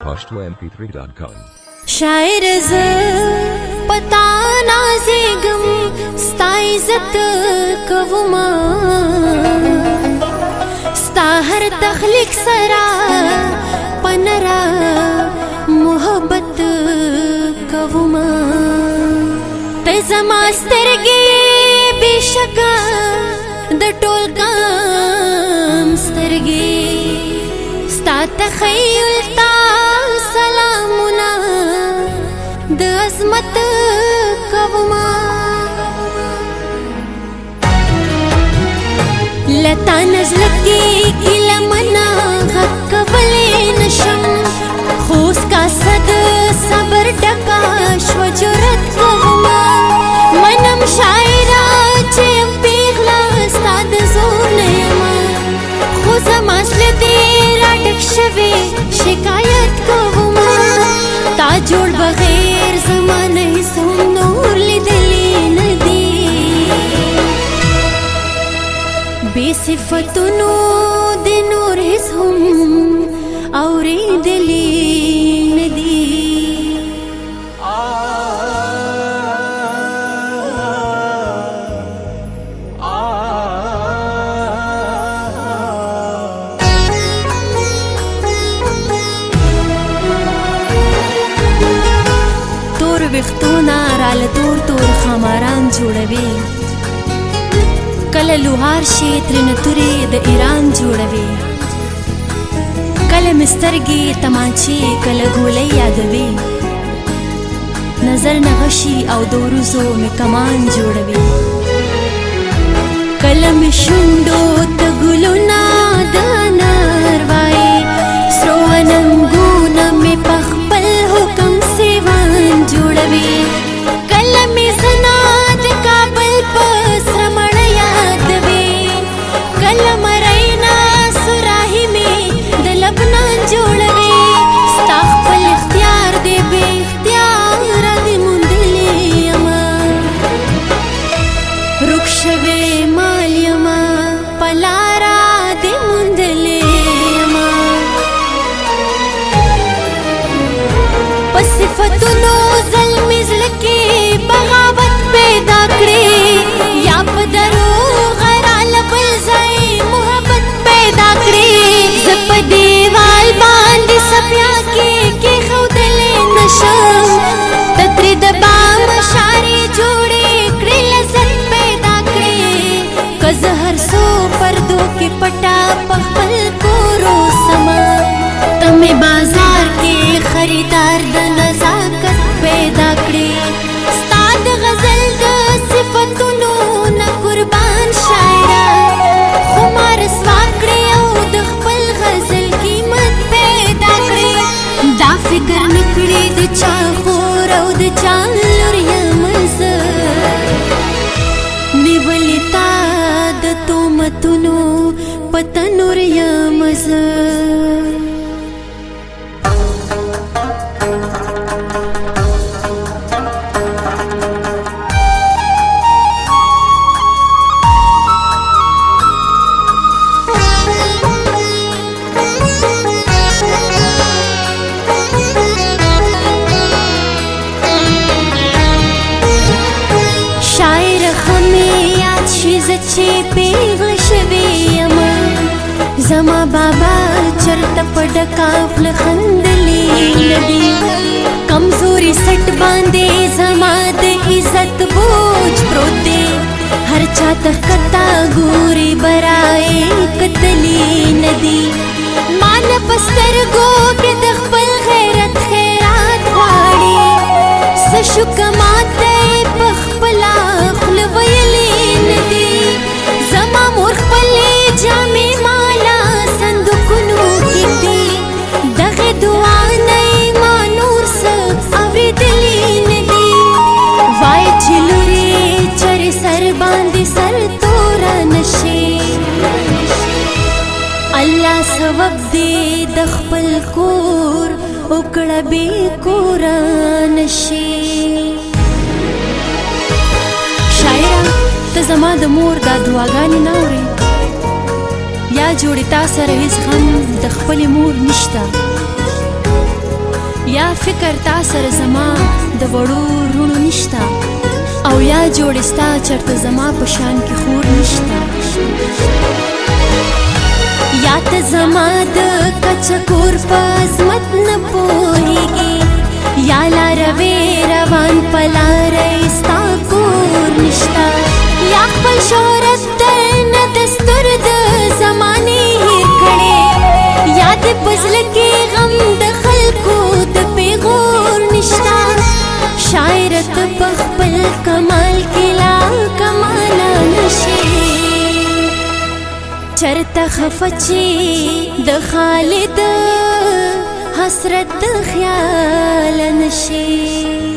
pashtomp3.com शायर ज पता नाज़ेगम स्ता इज़्ज़त कवुमा स्ता हर तख्लीक सरा पनरा मोहब्बत कवुमा ते ज़मा स्तरगे बेशका द टोल काम स्तरगे स्ता तख़य्युल ता सलामुना द अज़मत कवुमा लता नज़लके की लमना हक वले नशम खोस का सद सबर डकाश व जुरत कवुमा मनम शायरा चेम पेगला स्ताद ज़ोनेमा खुज़म असले तेरा डकशवे शिकायत कवुमा ताजोड़ बगैर ज़माने सुन नूर लिदली नदी बेसिफ़तुनु दे नूर हिज़हुम औरे दिली नदी وختونه راله تور تور خماران جوړوي کله لوهار شي ترنه تورې د ایران جوړوي کله مسترګې تمانچې کله ګولۍ یادوي نظر نغشي او د وروځو مې کمان جوړوي کله مې شونډو ته ګلونه د انار وایي سرو اننګونه مې په خپل حکم سیوان جوړوي کله مې زنا د کابل په سره مړه یادوي کله مرینا سراهي مې د لبنان جوړوي ستا خپل اختیار دی بې اختیاره دې موندلې یمه رک شوې مال یمه په لاره دې موندلې یمه په صفتونو ظلمې زړه کې بغاوت پیدا کړې یا په دروغ راله بل ځای محبت پیدا کړې زه په دیوال باندې څپیا کې کېښودلی نشم ته ترې د بام اشارې جوړې کړې لذت پیدا کړې که زه هر څو پردو کې پټه په خپل کور اوسمه ته مې بازار کې خریدار د نزاکت پیدا کړې ستا د غزل د صفتونو نه قربان شاعره خو ما رسوا کړې او د خپل غزل قیمت پیدا کړې دا فکر نه کړې د چا خور او د چا لور یم زه نیولې تا د تهمتونو په تنور یم زه چې پیغله شوې یمه زما بابا چرته په ډکه خوله خندلې نه دي کمزوري سټ باندې زما د عزت بوج پروت دی هر چا ته ښکته ګوري برایې کتلې نه دي ما نه په سترګو کې د خپل غیرت خیرات غواړي څه شو که ماته یې په خپله خوله ویلې نه دي زما مور خپلې جامې مالا صندوقونو کښېږدي دغې دعا نه یې ما نور څه اورېدلي نه دي وایي چې لورې چرې سر باندې سر توره نه شي الله سبب دې د خپل کور وکړه بې کوره نه شي شاعره ته زما د مور دا دعاګانې نه اورې یا جوړې تا سره هیڅ غم د خپلې مور نشته یا فکر تا سره زما د وړو وروڼو نشته او یا جوړستا چرته زما په شان کې خور نشته یا ته زما د کچکور په عظمت نه پوهېږي یا لاروې روان په لاره ستا کور نشته یا خپل شهرت درنه دستور د زمانې هېر کړې یا دې په زړه کې غم د خلکو د پیغور نشته شاعر ته په خپل کمال کې لا کماله نشې چرته خفه چې د خالد حسرت د خیال نشي